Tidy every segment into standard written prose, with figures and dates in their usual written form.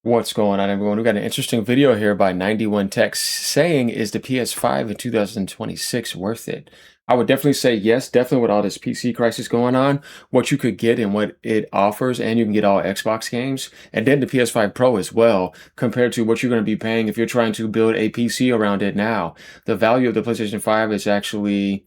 What's going on, everyone? We got an interesting video here by 91 Tech saying, is the PS5 in 2026 worth it? I would definitely say yes, definitely with all this PC crisis going on, what you could get and what it offers, and you can get all Xbox games, and then the PS5 Pro as well, compared to what you're going to be paying if you're trying to build a PC around it now. The value of the PlayStation 5 is actually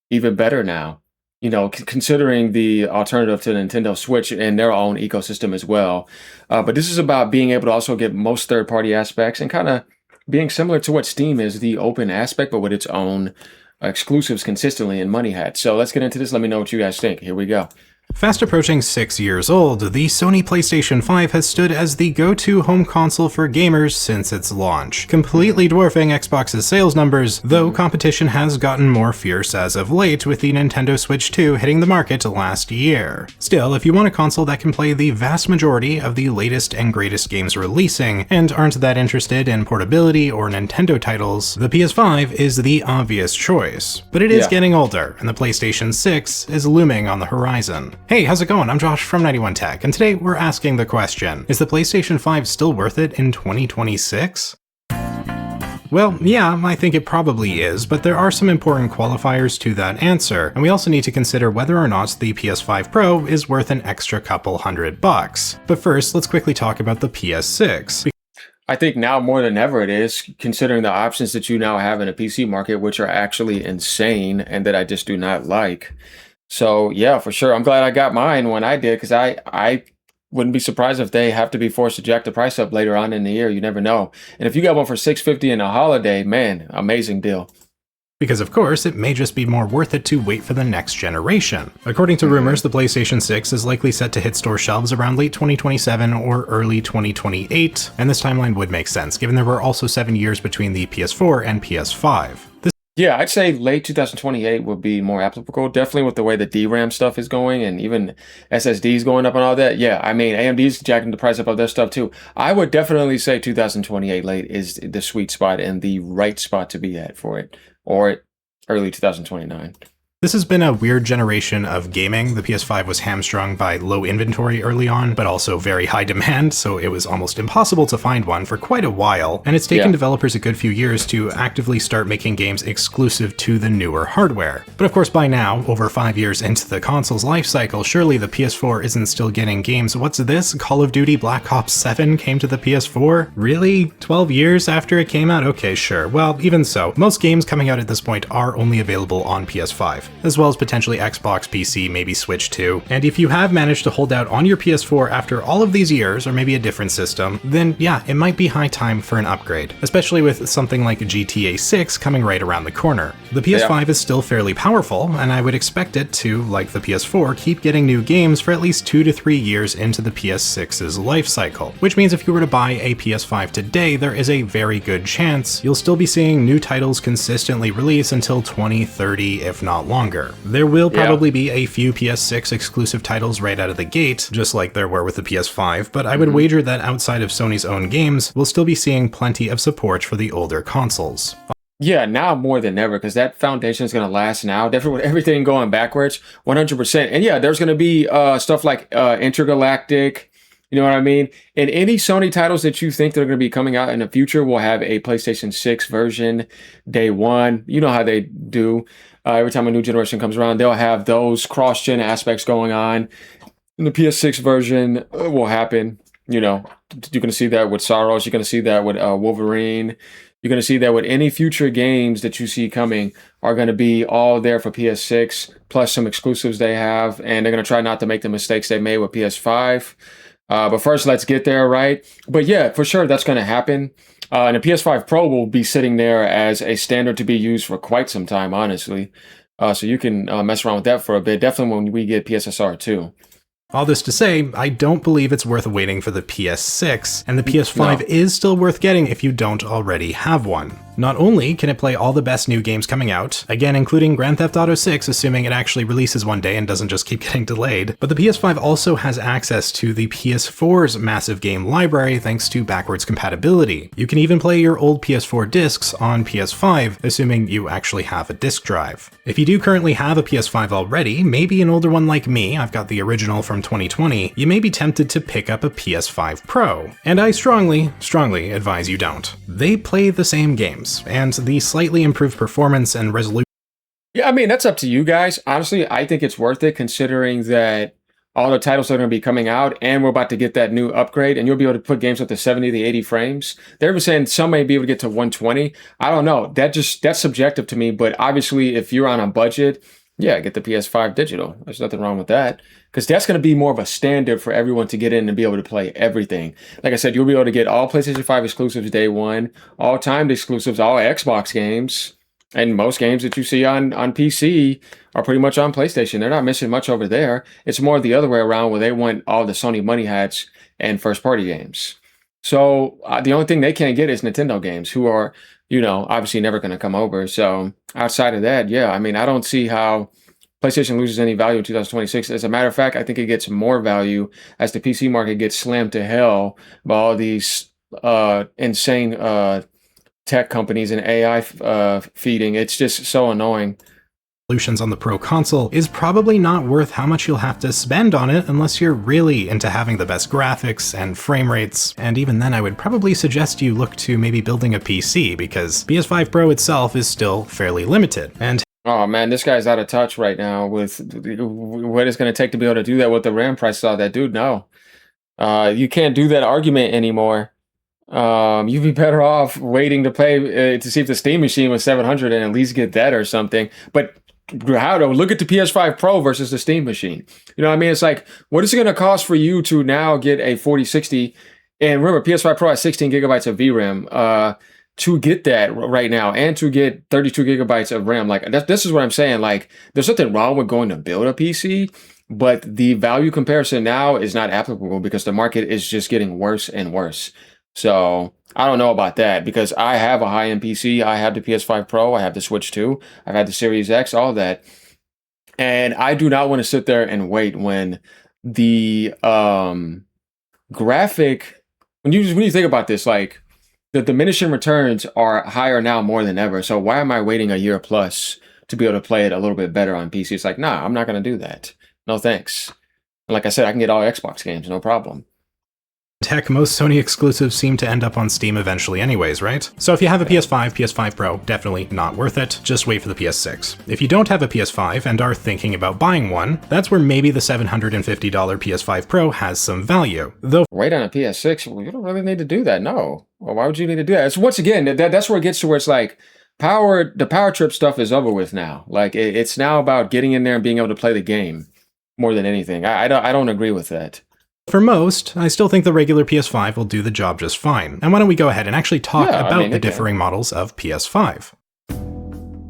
even better now. Considering the alternative to Nintendo Switch and their own ecosystem as well. But this is about being able to also get most third-party aspects and kind of being similar to what Steam is, the open aspect, but with its own exclusives consistently and money hat. So let's get into this. Let me know what you guys think. Here we go. Fast approaching 6 years old, the Sony PlayStation 5 has stood as the go-to home console for gamers since its launch, completely dwarfing Xbox's sales numbers, though competition has gotten more fierce as of late, with the Nintendo Switch 2 hitting the market last year. Still, if you want a console that can play the vast majority of the latest and greatest games releasing, and aren't that interested in portability or Nintendo titles, the PS5 is the obvious choice. But it is getting older, and the PlayStation 6 is looming on the horizon. Hey, how's it going? I'm Josh from 91 Tech, and today we're asking the question, is the PlayStation 5 still worth it in 2026? Well, yeah, I think it probably is, but there are some important qualifiers to that answer, and we also need to consider whether or not the PS5 Pro is worth an extra couple $100. But first, let's quickly talk about the PS6. I think now more than ever it is, considering the options that you now have in a PC market, which are actually insane and that I just do not like. So yeah, for sure. I'm glad I got mine when I did, because I wouldn't be surprised if they have to be forced to jack the price up later on in the year. You never know. And if you got one for $650 in a holiday, man, amazing deal. Because of course, it may just be more worth it to wait for the next generation. According to rumors, the PlayStation 6 is likely set to hit store shelves around late 2027 or early 2028, and this timeline would make sense, given there were also 7 years between the PS4 and PS5. Yeah, I'd say late 2028 would be more applicable, definitely with the way the DRAM stuff is going and even SSDs going up and all that. Yeah, I mean, AMD's jacking the price up of their stuff too. I would definitely say 2028 late is the sweet spot and the right spot to be at for it, or early 2029. This has been a weird generation of gaming. The PS5 was hamstrung by low inventory early on, but also very high demand, so it was almost impossible to find one for quite a while, and it's taken developers a good few years to actively start making games exclusive to the newer hardware. But of course by now, over 5 years into the console's life cycle, surely the PS4 isn't still getting games. What's this? Call of Duty Black Ops 7 came to the PS4? Really? 12 years after it came out? Okay, sure. Well, even so, most games coming out at this point are only available on PS5. As well as potentially Xbox, PC, maybe Switch too. And if you have managed to hold out on your PS4 after all of these years, or maybe a different system, then yeah, it might be high time for an upgrade, especially with something like GTA 6 coming right around the corner. The PS5 is still fairly powerful, and I would expect it to, like the PS4, keep getting new games for at least 2 to 3 years into the PS6's life cycle, which means if you were to buy a PS5 today, there is a very good chance you'll still be seeing new titles consistently release until 2030, if not longer. There will probably be a few PS6 exclusive titles right out of the gate, just like there were with the PS5, but I would wager that outside of Sony's own games, we'll still be seeing plenty of support for the older consoles. Yeah, now more than ever, because that foundation is going to last now. Definitely with everything going backwards, 100%. And yeah, there's going to be stuff like Intergalactic, you know what I mean? And any Sony titles that you think that are going to be coming out in the future will have a PlayStation 6 version day one. You know how they do. Every time a new generation comes around, they'll have those cross-gen aspects going on. And the PS6 version will happen. You know, you're going to see that with Saros. You're going to see that with Wolverine. You're going to see that with any future games that you see coming are going to be all there for PS6, plus some exclusives they have. And they're going to try not to make the mistakes they made with PS5. But first, let's get there, right? But yeah, for sure, that's going to happen. And the PS5 Pro will be sitting there as a standard to be used for quite some time, honestly. So you can mess around with that for a bit, definitely when we get PSSR too. All this to say, I don't believe it's worth waiting for the PS6, and the PS5 is still worth getting if you don't already have one. Not only can it play all the best new games coming out, again including Grand Theft Auto 6, assuming it actually releases one day and doesn't just keep getting delayed, but the PS5 also has access to the PS4's massive game library thanks to backwards compatibility. You can even play your old PS4 discs on PS5, assuming you actually have a disc drive. If you do currently have a PS5 already, maybe an older one like me, I've got the original from 2020, you may be tempted to pick up a PS5 Pro. And I strongly advise you don't. They play the same games, and the slightly improved performance and resolution. Yeah, I mean, that's up to you guys. Honestly, I think it's worth it considering that all the titles are going to be coming out and we're about to get that new upgrade and you'll be able to put games up to 70 to 80 frames. They're even saying some may be able to get to 120. I don't know. That's subjective to me, but obviously if you're on a budget, yeah, get the PS5 digital. There's nothing wrong with that because that's going to be more of a standard for everyone to get in and be able to play everything. Like I said, you'll be able to get all PlayStation 5 exclusives day one, all timed exclusives, all Xbox games, and most games that you see on PC are pretty much on PlayStation. They're not missing much over there. It's more the other way around where they want all the Sony money hats and first-party games. So the only thing they can't get is Nintendo games, who are, obviously never going to come over. So outside of that, yeah, I mean, I don't see how PlayStation loses any value in 2026. As a matter of fact, I think it gets more value as the PC market gets slammed to hell by all these insane tech companies and AI feeding. It's just so annoying. Solutions on the Pro console is probably not worth how much you'll have to spend on it unless you're really into having the best graphics and frame rates, and even then I would probably suggest you look to maybe building a PC because PS5 Pro itself is still fairly limited. And oh man, this guy's out of touch right now with what it's going to take to be able to do that with the RAM prices of that dude. No, you can't do that argument anymore. You'd be better off waiting to pay to see if the Steam machine was 700 and at least get that or something. But how to look at the PS5 Pro versus the Steam machine? You know what I mean? It's like, what is it going to cost for you to now get a 4060? And remember, PS5 Pro has 16 gigabytes of VRAM. To get that right now and to get 32 gigabytes of RAM, like this is what I'm saying. Like, there's nothing wrong with going to build a PC, but the value comparison now is not applicable because the market is just getting worse and worse. So I don't know about that because I have a high-end PC. I have the PS5 Pro. I have the Switch 2. I've had the Series X, all that. And I do not want to sit there and wait when the graphic, when you think about this, like the diminishing returns are higher now more than ever. So why am I waiting a year plus to be able to play it a little bit better on PC? It's like, nah, I'm not going to do that. No thanks. And like I said, I can get all Xbox games, no problem. Heck, most Sony exclusives seem to end up on Steam eventually anyways, right? So if you have a PS5, PS5 Pro, definitely not worth it. Just wait for the PS6. If you don't have a PS5 and are thinking about buying one, that's where maybe the $750 PS5 Pro has some value. Though wait on a PS6, well, you don't really need to do that, no. Well, why would you need to do that? So once again, that's where it gets to where it's like, the power trip stuff is over with now. Like, it's now about getting in there and being able to play the game more than anything. I don't agree with that. For most, I still think the regular PS5 will do the job just fine. And why don't we go ahead and actually talk about the differing models of PS5.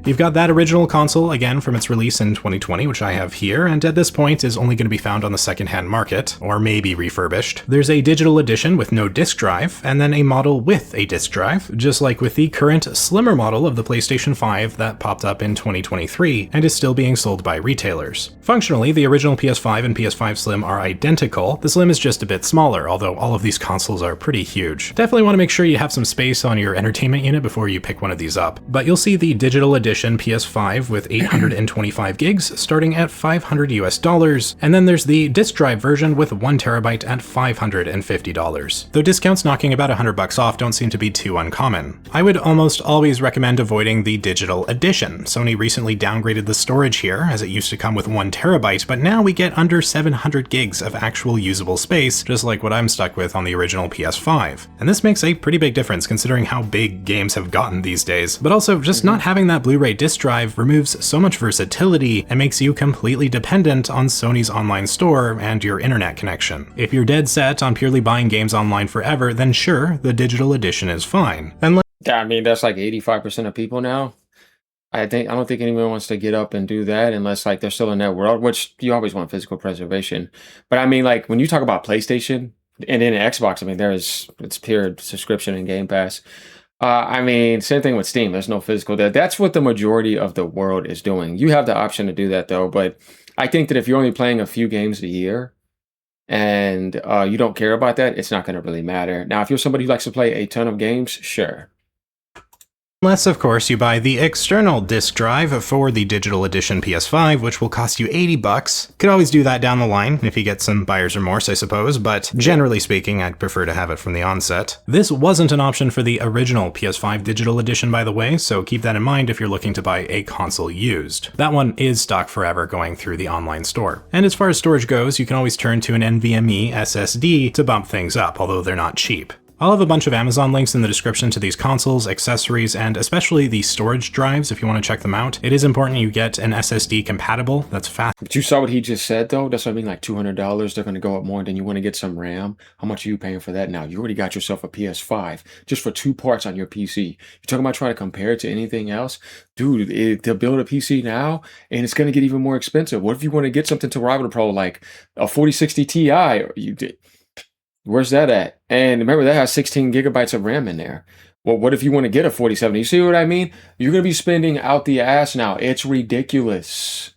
You've got that original console, again, from its release in 2020, which I have here, and at this point is only going to be found on the secondhand market, or maybe refurbished. There's a digital edition with no disc drive, and then a model with a disc drive, just like with the current slimmer model of the PlayStation 5 that popped up in 2023, and is still being sold by retailers. Functionally, the original PS5 and PS5 Slim are identical. The Slim is just a bit smaller, although all of these consoles are pretty huge. Definitely want to make sure you have some space on your entertainment unit before you pick one of these up. But you'll see the digital edition PS5 with 825 gigs starting at $500 US, and then there's the disc drive version with 1 terabyte at $550. Though discounts knocking about $100 off don't seem to be too uncommon. I would almost always recommend avoiding the digital edition. Sony recently downgraded the storage here, as it used to come with 1 terabyte, but now we get under 700 gigs of actual usable space, just like what I'm stuck with on the original PS5. And this makes a pretty big difference considering how big games have gotten these days, but also just not having that Blu-ray disc drive removes so much versatility and makes you completely dependent on Sony's online store and your internet connection. If you're dead set on purely buying games online forever, then sure, the digital edition is fine. And I mean, that's like 85% of people now. I don't think anyone wants to get up and do that unless like they're still in that world, which you always want physical preservation. But I mean, like when you talk about PlayStation and then Xbox, I mean, it's pure subscription and Game Pass. I mean, same thing with Steam. There's no physical there. That's what the majority of the world is doing. You have the option to do that though, but I think that if you're only playing a few games a year and you don't care about that, it's not going to really matter. Now, if you're somebody who likes to play a ton of games, sure. Unless, of course, you buy the external disk drive for the digital edition PS5, which will cost you $80. Could always do that down the line if you get some buyer's remorse, I suppose, but generally speaking, I'd prefer to have it from the onset. This wasn't an option for the original PS5 digital edition, by the way, so keep that in mind if you're looking to buy a console used. That one is stock forever going through the online store. And as far as storage goes, you can always turn to an NVMe SSD to bump things up, although they're not cheap. I'll have a bunch of Amazon links in the description to these consoles, accessories, and especially the storage drives if you want to check them out. It is important you get an SSD compatible that's fast. But you saw what he just said though? That's what I mean, like $200, they're going to go up more, and then you want to get some RAM. How much are you paying for that now? You already got yourself a PS5 just for 2 parts on your PC. You're talking about trying to compare it to anything else? Dude, to build a PC now, and it's going to get even more expensive. What if you want to get something to rival the Pro, like a 4060 Ti? Or you did. Where's that at? And remember, that has 16 gigabytes of RAM in there. Well, what if you want to get a 4070? You see what I mean? You're going to be spending out the ass now. It's ridiculous.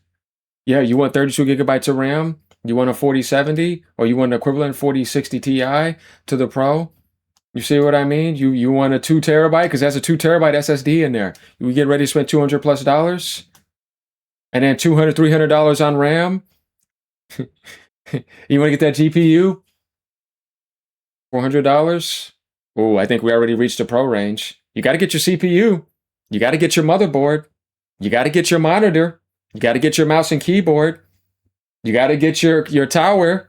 Yeah, you want 32 gigabytes of RAM? You want a 4070? Or you want an equivalent 4060 Ti to the Pro? You see what I mean? You want a 2 terabyte? Because that's a 2 terabyte SSD in there. You get ready to spend $200 plus. And then $200, $300 on RAM? You want to get that GPU? $400? Oh, I think we already reached the Pro range. You got to get your CPU. You got to get your motherboard. You got to get your monitor. You got to get your mouse and keyboard. You got to get your tower.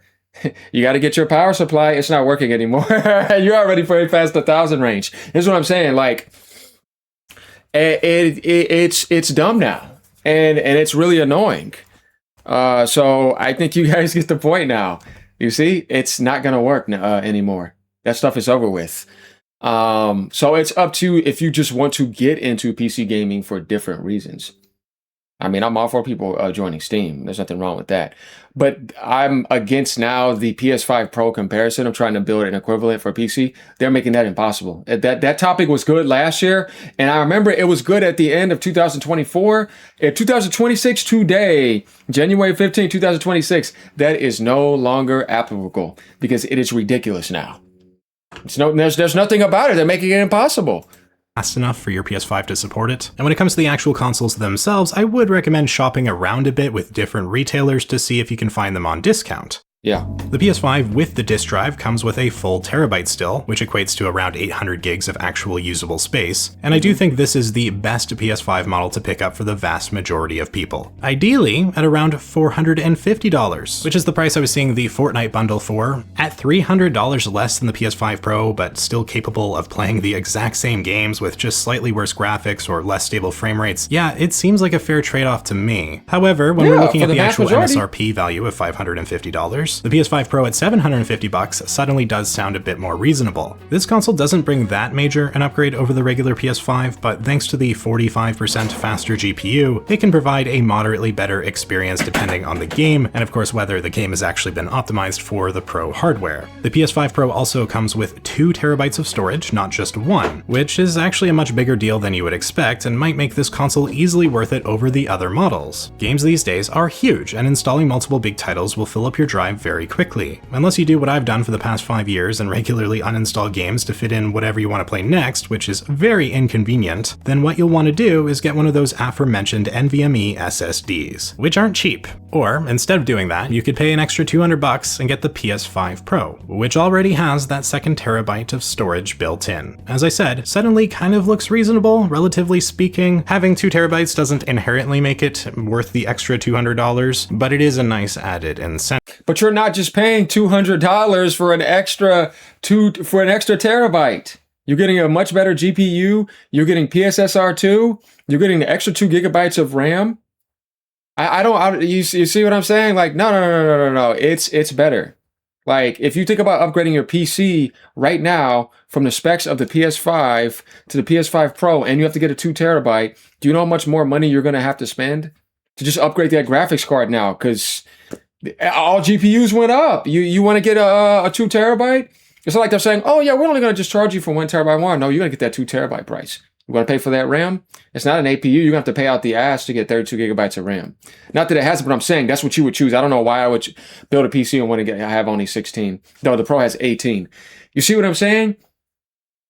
You got to get your power supply. It's not working anymore. You're already way past the 1,000 range. This is what I'm saying. Like, it's dumb now, and it's really annoying. So I think you guys get the point now. You see, it's not going to work anymore. That stuff is over with. So it's up to if you just want to get into PC gaming for different reasons. I mean, I'm all for people joining Steam. There's nothing wrong with that. But I'm against now the PS5 Pro comparison. I'm trying to build an equivalent for PC. They're making that impossible. That topic was good last year. And I remember it was good at the end of 2024. In 2026 today, January 15, 2026, that is no longer applicable because it is ridiculous now. There's nothing about it. They're making it impossible. Fast enough for your PS5 to support it. And when it comes to the actual consoles themselves, I would recommend shopping around a bit with different retailers to see if you can find them on discount. Yeah. The PS5 with the disk drive comes with a full terabyte still, which equates to around 800 gigs of actual usable space, and I do think this is the best PS5 model to pick up for the vast majority of people. Ideally, at around $450, which is the price I was seeing the Fortnite bundle for, at $300 less than the PS5 Pro, but still capable of playing the exact same games with just slightly worse graphics or less stable frame rates. Yeah, it seems like a fair trade-off to me. However, when we're looking at the actual MSRP value of $550, the PS5 Pro at $750 suddenly does sound a bit more reasonable. This console doesn't bring that major an upgrade over the regular PS5, but thanks to the 45% faster GPU, it can provide a moderately better experience depending on the game, and of course whether the game has actually been optimized for the Pro hardware. The PS5 Pro also comes with 2 terabytes of storage, not just 1, which is actually a much bigger deal than you would expect and might make this console easily worth it over the other models. Games these days are huge, and installing multiple big titles will fill up your drive very quickly. Unless you do what I've done for the past 5 years and regularly uninstall games to fit in whatever you want to play next, which is very inconvenient, then what you'll want to do is get one of those aforementioned NVMe SSDs, which aren't cheap. Or, instead of doing that, you could pay an extra $200 and get the PS5 Pro, which already has that 2 terabyte of storage built in. As I said, suddenly kind of looks reasonable, relatively speaking. Having 2 terabytes doesn't inherently make it worth the extra $200, but it is a nice added incentive. But you're not just paying $200 for an extra terabyte. You're getting a much better GPU. You're getting PSSR2. You're getting the extra 2 gigabytes of RAM. You see what I'm saying? Like, no. It's better. Like, if you think about upgrading your PC right now from the specs of the PS5 to the PS5 Pro, and you have to get a 2 terabyte, do you know how much more money you're going to have to spend to just upgrade that graphics card now? Because all GPUs went up. You want to get a 2 terabyte? It's not like they're saying, oh yeah, we're only going to just charge you for 1 terabyte RAM. No, you're going to get that 2 terabyte price. You're going to pay for that RAM. It's not an APU. You're going to have to pay out the ass to get 32 gigabytes of RAM. Not that it has, but I'm saying that's what you would choose. I don't know why I would build a PC and want to have only 16. No, the Pro has 18. You see what I'm saying?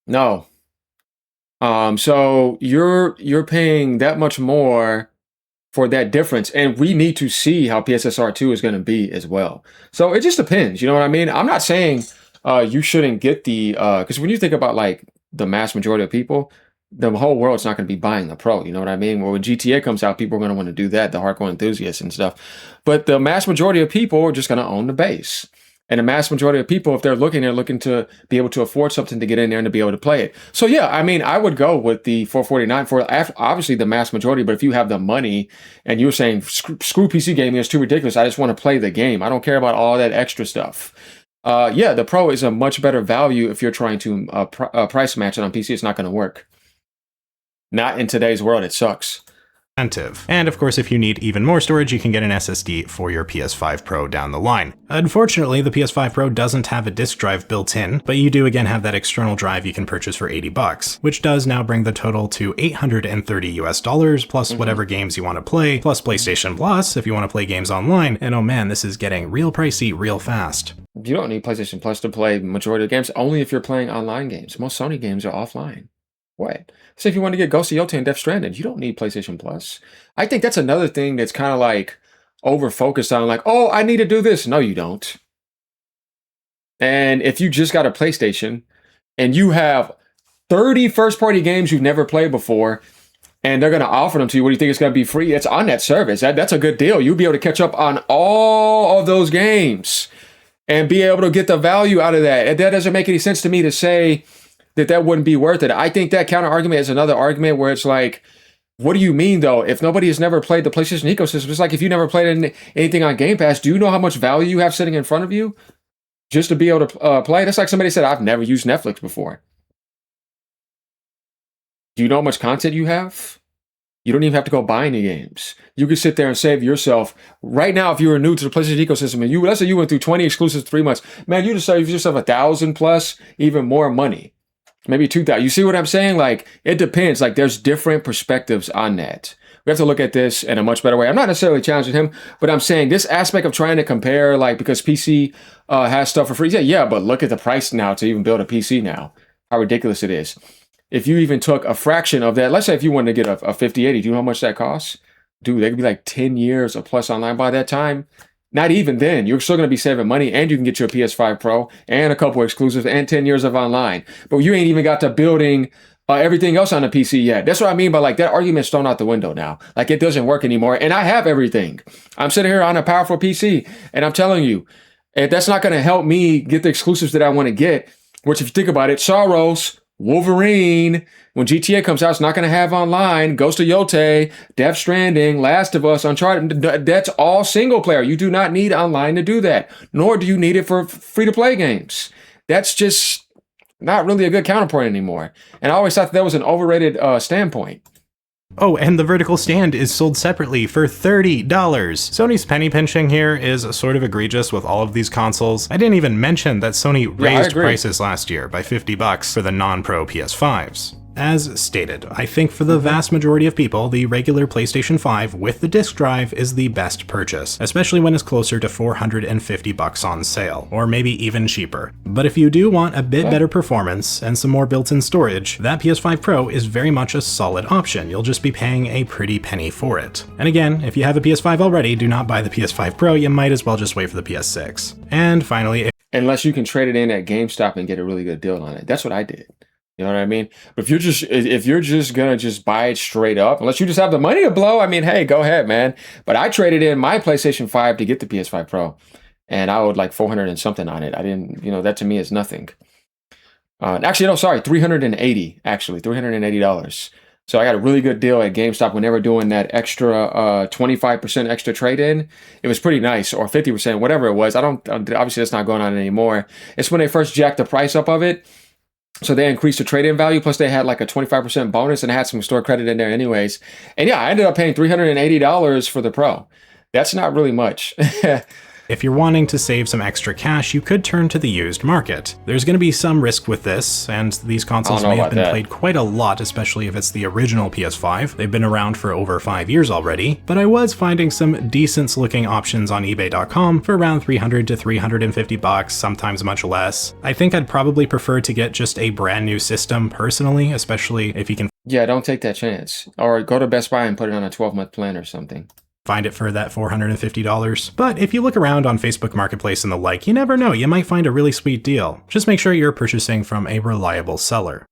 No. So you're paying that much more for that difference, and we need to see how PSSR 2 is going to be as well. So it just depends. You know what I mean? I'm not saying you shouldn't get the because when you think about like the mass majority of people, the whole world's not going to be buying the Pro. You know what I mean? Well, when GTA comes out, people are going to want to do that, the hardcore enthusiasts and stuff. But the mass majority of people are just going to own the base. And the mass majority of people, if they're looking to be able to afford something to get in there and to be able to play it. So yeah, I mean, I would go with the 449 for obviously the mass majority. But if you have the money and you're saying screw PC gaming, it's too ridiculous, I just want to play the game, I don't care about all that extra stuff. Yeah, the Pro is a much better value if you're trying to price match it on PC. It's not going to work. Not in today's world. It sucks. And of course, if you need even more storage, you can get an SSD for your PS5 Pro down the line. Unfortunately, the PS5 Pro doesn't have a disk drive built in, but you do again have that external drive you can purchase for $80, which does now bring the total to $830 US, plus whatever games you want to play, plus PlayStation Plus if you want to play games online. And oh man, this is getting real pricey real fast. You don't need PlayStation Plus to play majority of games, only if you're playing online games. Most Sony games are offline. What? Say if you want to get Ghost of Yotei and Death Stranded, you don't need PlayStation Plus. I think that's another thing that's kind of like over-focused on, like, oh, I need to do this. No, you don't. And if you just got a PlayStation and you have 30 first-party games you've never played before, and they're going to offer them to you, what do you think it's going to be free? It's on that service. That's a good deal. You'll be able to catch up on all of those games and be able to get the value out of that. And that doesn't make any sense to me to say that wouldn't be worth it. I think that counter argument is another argument where it's like, what do you mean though? If nobody has never played the PlayStation ecosystem, it's like if you never played anything on Game Pass, do you know how much value you have sitting in front of you just to be able to play? That's like somebody said, I've never used Netflix before. Do you know how much content you have? You don't even have to go buy any games. You can sit there and save yourself. Right now, if you were new to the PlayStation ecosystem and let's say you went through 20 exclusives 3 months, man, you just save yourself 1,000 plus, even more money. Maybe 2,000. You see what I'm saying? Like, it depends. Like, there's different perspectives on that. We have to look at this in a much better way. I'm not necessarily challenging him, but I'm saying this aspect of trying to compare, like, because PC has stuff for free. Yeah, but look at the price now to even build a PC now. How ridiculous it is. If you even took a fraction of that, let's say if you wanted to get a 5080, do you know how much that costs? Dude, that could be like 10 years of plus online by that time. Not even then. You're still going to be saving money, and you can get your PS5 Pro and a couple exclusives and 10 years of online. But you ain't even got to building everything else on the PC yet. That's what I mean by like that argument's thrown out the window now. Like it doesn't work anymore. And I have everything. I'm sitting here on a powerful PC, and I'm telling you, if that's not going to help me get the exclusives that I want to get, which if you think about it, Soros, Wolverine, when GTA comes out, it's not going to have online. Ghost of Yotei, Death Stranding, Last of Us, Uncharted. That's all single player. You do not need online to do that, nor do you need it for free-to-play games. That's just not really a good counterpoint anymore. And I always thought that was an overrated standpoint. Oh, and the vertical stand is sold separately for $30. Sony's penny pinching here is sort of egregious with all of these consoles. I didn't even mention that Sony raised prices last year by $50 for the non-Pro PS5s. As stated, I think for the vast majority of people, the regular PlayStation 5 with the disc drive is the best purchase, especially when it's closer to $450 on sale, or maybe even cheaper. But if you do want a bit better performance and some more built-in storage, that PS5 Pro is very much a solid option. You'll just be paying a pretty penny for it. And again, if you have a PS5 already, do not buy the PS5 Pro, you might as well just wait for the PS6. And finally, unless you can trade it in at GameStop and get a really good deal on it. That's what I did. You know what I mean? But if you're just gonna just buy it straight up, unless you just have the money to blow, I mean, hey, go ahead, man. But I traded in my PlayStation 5 to get the PS5 Pro, and I owed like 400 and something on it. I didn't, that to me is nothing. Actually, no, sorry, 380. Actually, $380. So I got a really good deal at GameStop when they were doing that extra 25% extra trade-in. It was pretty nice, or 50%, whatever it was. Obviously that's not going on anymore. It's when they first jacked the price up of it. So they increased the trade-in value, plus they had like a 25% bonus and had some store credit in there anyways. And yeah, I ended up paying $380 for the Pro. That's not really much. If you're wanting to save some extra cash, you could turn to the used market. There's going to be some risk with this, and these consoles may have been played quite a lot, especially if it's the original PS5. They've been around for over 5 years already, but I was finding some decent looking options on eBay.com for around $300 to $350, sometimes much less. I think I'd probably prefer to get just a brand new system personally, especially if you can don't take that chance. Or go to Best Buy and put it on a 12-month plan or something. Find it for that $450. But if you look around on Facebook Marketplace and the like, you never know, you might find a really sweet deal. Just make sure you're purchasing from a reliable seller.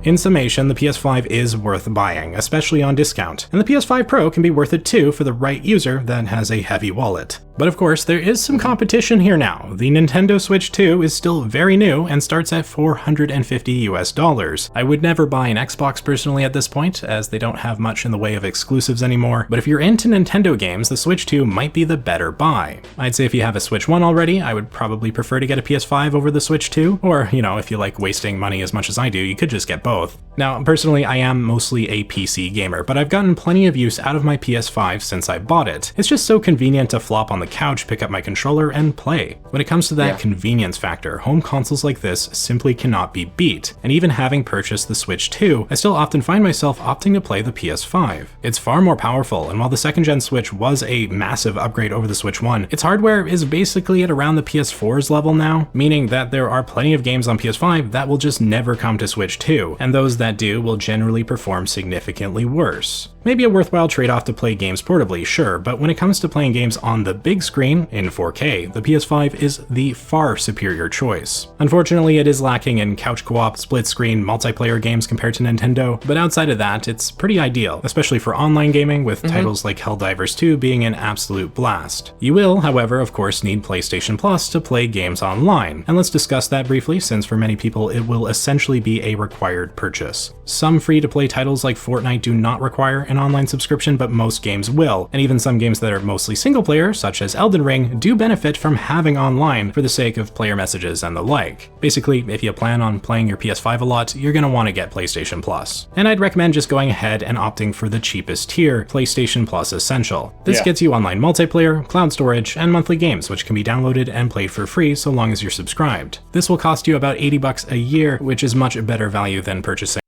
In summation, the PS5 is worth buying, especially on discount, and the PS5 Pro can be worth it too for the right user that has a heavy wallet. But of course, there is some competition here now. The Nintendo Switch 2 is still very new and starts at $450 US. I would never buy an Xbox personally at this point, as they don't have much in the way of exclusives anymore, but if you're into Nintendo games, the Switch 2 might be the better buy. I'd say if you have a Switch 1 already, I would probably prefer to get a PS5 over the Switch 2, or, if you like wasting money as much as I do, you could just get both. Now, personally, I am mostly a PC gamer, but I've gotten plenty of use out of my PS5 since I bought it. It's just so convenient to flop on the couch, pick up my controller, and play. When it comes to that convenience factor, home consoles like this simply cannot be beat. And even having purchased the Switch 2, I still often find myself opting to play the PS5. It's far more powerful, and while the second-gen Switch was a massive upgrade over the Switch 1, its hardware is basically at around the PS4's level now, meaning that there are plenty of games on PS5 that will just never come to Switch 2, and those that do will generally perform significantly worse. Maybe a worthwhile trade-off to play games portably, sure, but when it comes to playing games on the big screen in 4K, the PS5 is the far superior choice. Unfortunately, it is lacking in couch co-op, split-screen, multiplayer games compared to Nintendo, but outside of that, it's pretty ideal, especially for online gaming, with titles like Helldivers 2 being an absolute blast. You will, however, of course, need PlayStation Plus to play games online, and let's discuss that briefly, since for many people it will essentially be a required purchase. Some free-to-play titles like Fortnite do not require an online subscription, but most games will, and even some games that are mostly single-player, such as Elden Ring, do benefit from having online for the sake of player messages and the like. Basically, if you plan on playing your PS5 a lot, you're going to want to get PlayStation Plus. And I'd recommend just going ahead and opting for the cheapest tier, PlayStation Plus Essential. This gets you online multiplayer, cloud storage, and monthly games, which can be downloaded and played for free so long as you're subscribed. This will cost you about $80 a year, which is much better value than purchasing.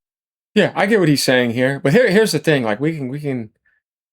Yeah, I get what he's saying here, but here's the thing: like we can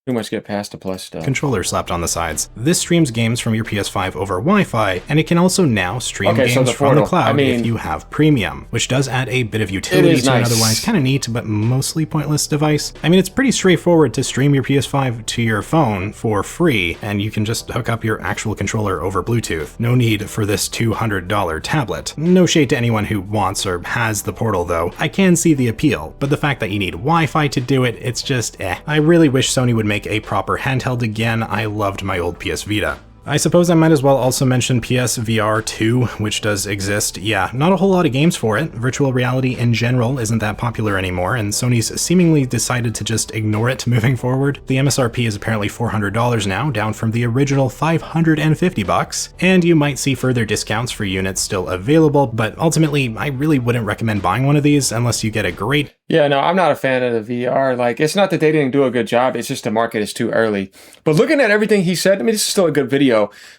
pretty much get past the Plus stuff. Controller slapped on the sides. This streams games from your PS5 over Wi-Fi, and it can also now stream games from the cloud if you have premium, which does add a bit of utility to an otherwise kind of neat but mostly pointless device. I mean, it's pretty straightforward to stream your PS5 to your phone for free, and you can just hook up your actual controller over Bluetooth. No need for this $200 tablet. No shade to anyone who wants or has the Portal though. I can see the appeal, but the fact that you need Wi-Fi to do it, it's just I really wish Sony would make a proper handheld again. I loved my old PS Vita. I suppose I might as well also mention PSVR 2, which does exist. Yeah, not a whole lot of games for it. Virtual reality in general isn't that popular anymore, and Sony's seemingly decided to just ignore it moving forward. The MSRP is apparently $400 now, down from the original $550, and you might see further discounts for units still available, but ultimately, I really wouldn't recommend buying one of these unless you get a great... Yeah, no, I'm not a fan of the VR. Like, it's not that they didn't do a good job, it's just the market is too early. But looking at everything he said, I mean, this is still a good video.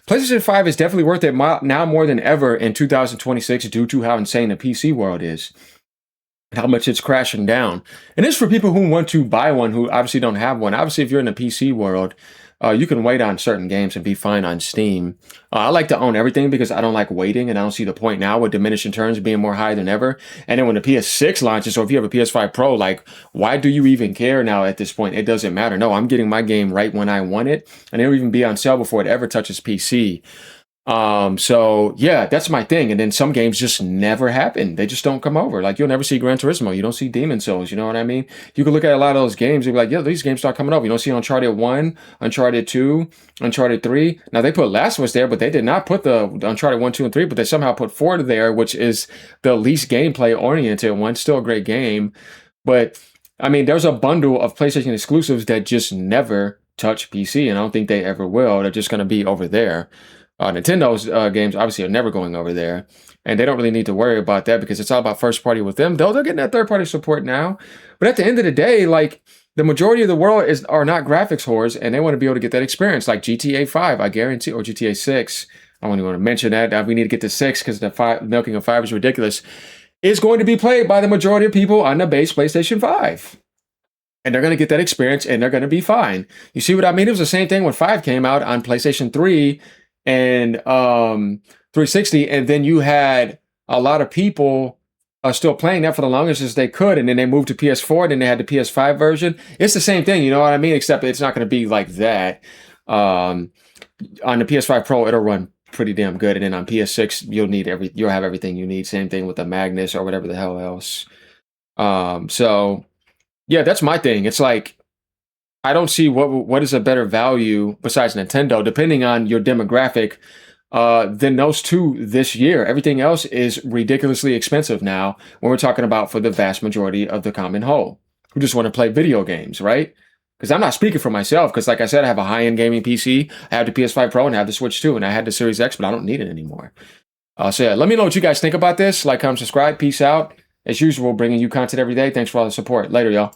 PlayStation 5 is definitely worth it now more than ever in 2026 due to how insane the PC world is. How much it's crashing down. And it's for people who want to buy one who obviously don't have one. Obviously, if you're in the PC world, you can wait on certain games and be fine on Steam. I like to own everything because I don't like waiting, and I don't see the point now with diminishing returns being more high than ever. And then when the PS6 launches, so if you have a PS5 Pro, like, why do you even care now at this point? It doesn't matter. No, I'm getting my game right when I want it, and it'll even be on sale before it ever touches PC. So yeah, that's my thing. And then some games just never happen. They just don't come over. Like, you'll never see Gran Turismo. You don't see Demon's Souls. You know what I mean? You can look at a lot of those games and be like, yeah, these games start coming over. You don't see Uncharted 1, Uncharted 2, Uncharted 3. Now, they put Last of Us there, but they did not put the Uncharted 1, 2, and 3, but they somehow put 4 there, which is the least gameplay oriented one. Still a great game. But I mean, there's a bundle of PlayStation exclusives that just never touch PC, and I don't think they ever will. They're just going to be over there. Nintendo's games obviously are never going over there, and they don't really need to worry about that because it's all about first party with them. Though they're getting that third party support now. But at the end of the day, like, the majority of the world are not graphics whores, and they want to be able to get that experience, like GTA 5, I guarantee, or GTA 6. I don't even want to mention that. We need to get to 6 because the milking of 5 is ridiculous. It's going to be played by the majority of people on the base PlayStation 5. And they're going to get that experience, and they're going to be fine. You see what I mean? It was the same thing when 5 came out on PlayStation 3 and 360, and then you had a lot of people still playing that for the longest as they could, and then they moved to PS4, and then they had the PS5 version. It's the same thing, you know what I mean? Except it's not going to be like that. On the PS5 Pro, it'll run pretty damn good, and then on PS6, you'll have everything you need. Same thing with the Magnus or whatever the hell else. So yeah, that's my thing. It's like I don't see what is a better value besides Nintendo, depending on your demographic, than those two this year. Everything else is ridiculously expensive now when we're talking about for the vast majority of the common whole who just want to play video games, right? Because I'm not speaking for myself, because like I said, I have a high-end gaming PC, I have the PS5 Pro, and I have the Switch too, and I had the Series X, but I don't need it anymore. So yeah, let me know what you guys think about this. Like, comment, subscribe. Peace out. As usual, bringing you content every day. Thanks for all the support. Later, y'all.